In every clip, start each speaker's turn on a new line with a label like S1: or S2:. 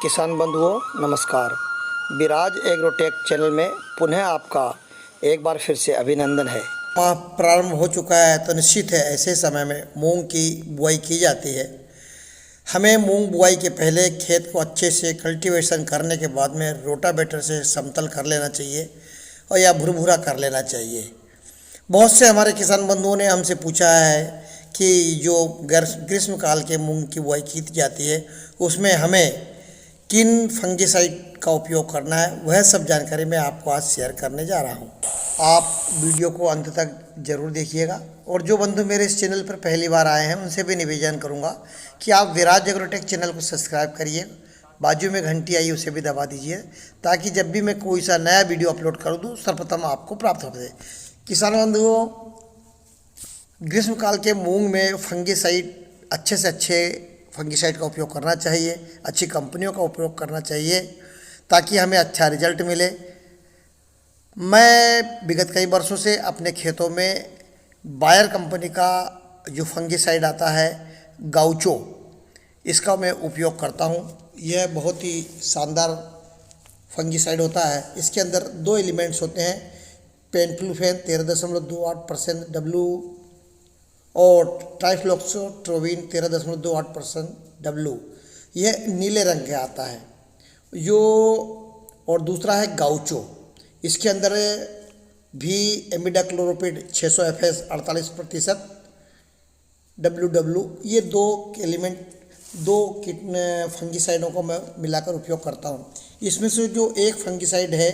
S1: किसान बंधुओं नमस्कार। विराज एग्रोटेक चैनल में पुनः आपका एक बार फिर से अभिनंदन है।
S2: माह प्रारंभ हो चुका है तो निश्चित है ऐसे समय में मूंग की बुआई की जाती है। हमें मूंग बुआई के पहले खेत को अच्छे से कल्टीवेशन करने के बाद में रोटावेटर से समतल कर लेना चाहिए और या भुरभुरा कर लेना चाहिए। बहुत से हमारे किसान बंधुओं ने हमसे पूछा है कि जो ग्रीष्म काल के मूंग की बुआई की जाती है उसमें हमें किन फंगिसाइड का उपयोग करना है, वह सब जानकारी मैं आपको आज शेयर करने जा रहा हूँ। आप वीडियो को अंत तक ज़रूर देखिएगा और जो बंधु मेरे इस चैनल पर पहली बार आए हैं उनसे भी निवेदन करूँगा कि आप विराज एग्रोटेक चैनल को सब्सक्राइब करिए, बाजू में घंटी आई उसे भी दबा दीजिए ताकि जब भी मैं कोई सा नया वीडियो अपलोड कर दूँ सर्वप्रथम आपको प्राप्त हो जाए। किसान बंधुओं, ग्रीष्म काल के मूंग में फंगिसाइड अच्छे से अच्छे फंगिसाइड का उपयोग करना चाहिए, अच्छी कंपनियों का उपयोग करना चाहिए ताकि हमें अच्छा रिजल्ट मिले। मैं विगत कई वर्षों से अपने खेतों में बायर कंपनी का जो फंगिसाइड आता है गाउचो, इसका मैं उपयोग करता हूँ। यह बहुत ही शानदार फंगिसाइड होता है। इसके अंदर दो एलिमेंट्स होते हैं, पेंटफ्लूफेन 13.28% W और ट्राइफ्लॉक्सोट्रोबिन 13.28% W। यह नीले रंग के आता है जो, और दूसरा है गाउचो। इसके अंदर भी एमिडाक्लोरोपिड 600 FS 48% WW। ये दो एलिमेंट, दो फंगिसाइडों को मैं मिलाकर उपयोग करता हूँ। इसमें से जो एक फंगिसाइड है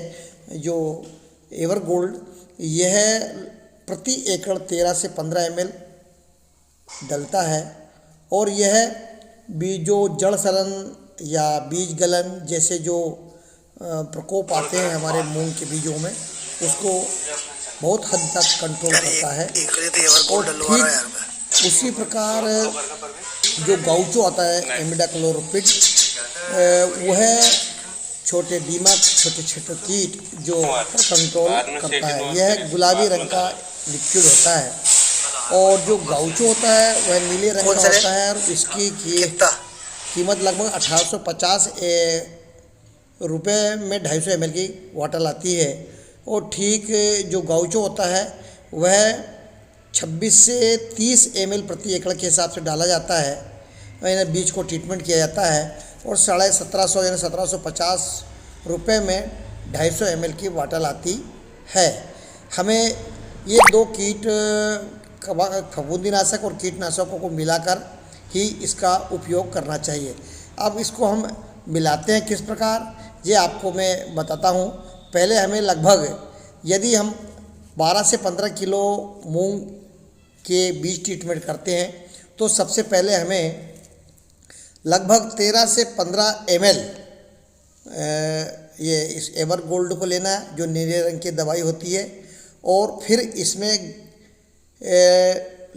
S2: जो एवरगोल्ड, यह प्रति एकड़ 13 से 15 ml डलता है और यह जो जड़ सड़न या बीज गलन जैसे जो प्रकोप आते हैं हमारे मूंग के बीजों में, उसको बहुत हद तक कंट्रोल करता है। और ठीक उसी प्रकार जो गाउचो आता है एमिडाक्लोरोपिड, वह छोटे दीमक, छोटे छोटे कीट जो कंट्रोल करता है। यह गुलाबी रंग का लिक्विड होता है और जो गाउचो होता है वह नीले रंग का होता है और इसकी कीमत लगभग 1850 रुपये में 250 ml की बॉटल आती है। और ठीक जो गाउचो होता है वह 26 से 30 ml प्रति एकड़ के हिसाब से डाला जाता है और बीज को ट्रीटमेंट किया जाता है और 1750 यानी 1750 रुपये में 250 ml की बॉटल आती है। हमें ये दो कीट फफूंदीनाशक और कीटनाशकों को मिलाकर ही इसका उपयोग करना चाहिए। अब इसको हम मिलाते हैं किस प्रकार, ये आपको मैं बताता हूँ। पहले हमें लगभग, यदि हम 12 से 15 किलो मूंग के बीज ट्रीटमेंट करते हैं तो सबसे पहले हमें लगभग 13 से 15 ml ये इस एवरगोल्ड को लेना है जो नीले रंग की दवाई होती है और फिर इसमें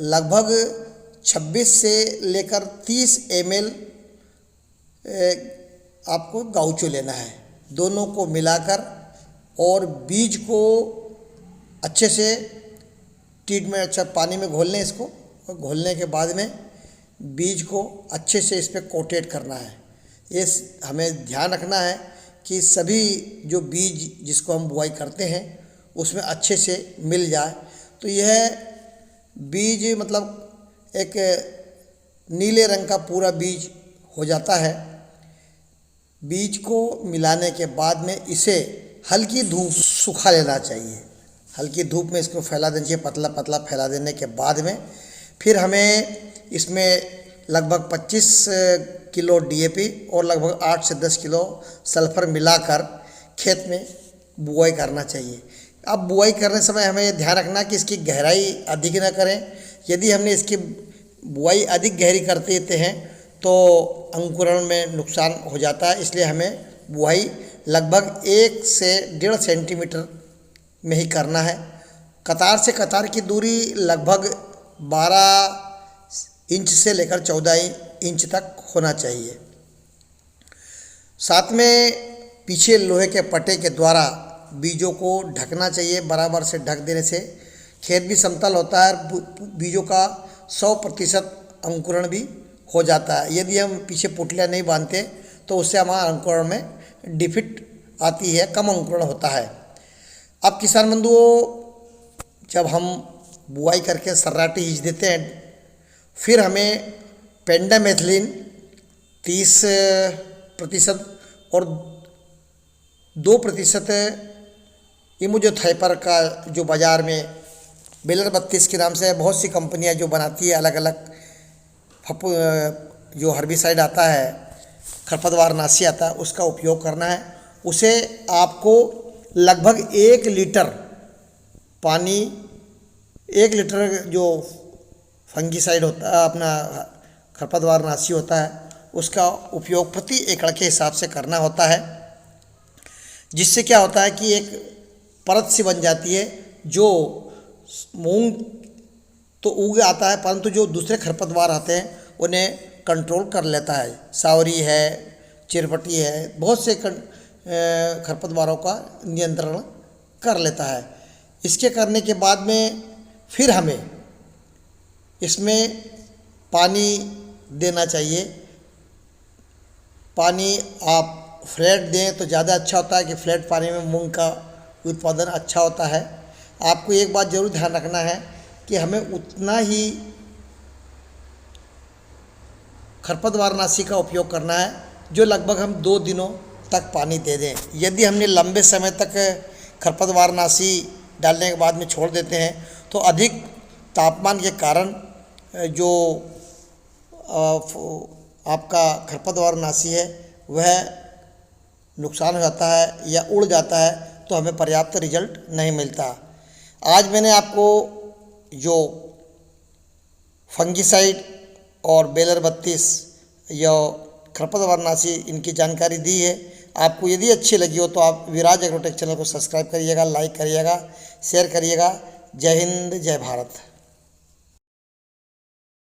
S2: लगभग 26 से लेकर 30 ml आपको गाउचो लेना है। दोनों को मिलाकर और बीज को अच्छे से ट्रीटमेंट, अच्छा पानी में घोल लें इसको, और घोलने के बाद में बीज को अच्छे से इस पर कोटेट करना है। ये हमें ध्यान रखना है कि सभी जो बीज जिसको हम बुआई करते हैं उसमें अच्छे से मिल जाए। तो यह बीज मतलब एक नीले रंग का पूरा बीज हो जाता है। बीज को मिलाने के बाद में इसे हल्की धूप सुखा लेना चाहिए। हल्की धूप में इसको फैला देना चाहिए, पतला पतला फैला देने के बाद में फिर हमें इसमें लगभग 25 किलो DAP और लगभग 8 से 10 किलो सल्फर मिलाकर खेत में बुआई करना चाहिए। अब बुआई करने समय हमें यह ध्यान रखना कि इसकी गहराई अधिक न करें। यदि हमने इसकी बुआई अधिक गहरी कर देते हैं तो अंकुरण में नुकसान हो जाता है, इसलिए हमें बुआई लगभग 1 से 1.5 सेंटीमीटर में ही करना है। कतार से कतार की दूरी लगभग 12 इंच से लेकर 14 इंच तक होना चाहिए। साथ में पीछे लोहे के पट्टे के द्वारा बीजों को ढकना चाहिए। बराबर से ढक देने से खेत भी समतल होता है और बीजों का 100% अंकुरण भी हो जाता है। यदि हम पीछे पुटलियाँ नहीं बांधते तो उससे हमारा अंकुरण में डिफिट आती है, कम अंकुरण होता है। अब किसान बंधुओं, जब हम बुआई करके सर्राटी हींच देते हैं, फिर हमें पेंडामेथिलिन 30% और 2% इमुजोथाइपर का, जो बाज़ार में बेलर 32 के नाम से बहुत सी कंपनियां जो बनाती है अलग अलग जो हर्बिसाइड आता है, खरपतवार नाशी आता है, उसका उपयोग करना है। उसे आपको लगभग 1 लीटर पानी, 1 लीटर जो फंगीसाइड होता है, अपना खरपतवार नाशी होता है, उसका उपयोग प्रति एकड़ के हिसाब से करना होता है। जिससे क्या होता है कि एक परत सी बन जाती है। जो मूंग तो उग आता है, परंतु जो दूसरे खरपतवार आते हैं उन्हें कंट्रोल कर लेता है। सावरी है, चिरपटी है, बहुत से खरपतवारों का नियंत्रण कर लेता है। इसके करने के बाद में फिर हमें इसमें पानी देना चाहिए। पानी आप फ्लैट दें तो ज़्यादा अच्छा होता है कि फ्लैट पानी में मूंग का उत्पादन अच्छा होता है। आपको एक बात ज़रूर ध्यान रखना है कि हमें उतना ही खरपतवार नाशी का उपयोग करना है जो लगभग हम 2 दिनों तक पानी दे दें। यदि हमने लंबे समय तक खरपतवार नाशी डालने के बाद में छोड़ देते हैं तो अधिक तापमान के कारण जो आपका खरपतवार नाशी है वह नुकसान हो जाता है या उड़ जाता है, तो हमें पर्याप्त रिजल्ट नहीं मिलता। आज मैंने आपको जो फंगीसाइड और बेलर 32 या खरपतवार नाशी इनकी जानकारी दी है। आपको यदि अच्छी लगी हो तो आप विराज एग्रोटेक चैनल को सब्सक्राइब करिएगा, लाइक करिएगा, शेयर करिएगा। जय हिंद, जय भारत।